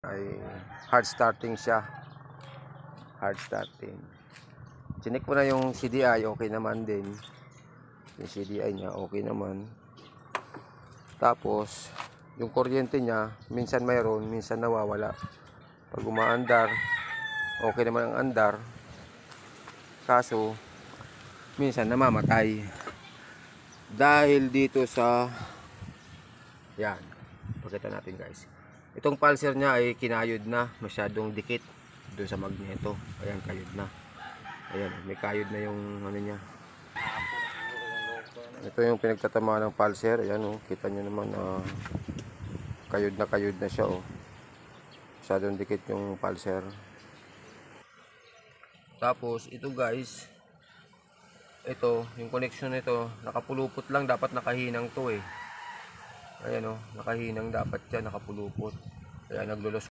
ay hard starting siya. Hard starting. Chinek ko na yung CDI, okay naman din. Yung CDI niya, okay naman. Tapos, yung kuryente niya, minsan mayroon, minsan nawawala. Pag umaandar, okay naman ang andar. Kaso, minsan namamatay. Dahil dito sa, yan, pakita natin guys. Itong pulser niya ay kinayod na, masyadong dikit doon sa magneto. Ayan, kayod na. Ayan, may kayod na yung ano niya. Ito yung pinagtatamaan ng pulser. Ayan oh, kita nyo naman na kayod na siya oh. Masyadong dikit yung pulser. Tapos ito guys, ito yung connection nito, nakapulupot lang, dapat nakahinang to eh. Ayan oh, nakahinang dapat yan, nakapulupot. Kaya naglulos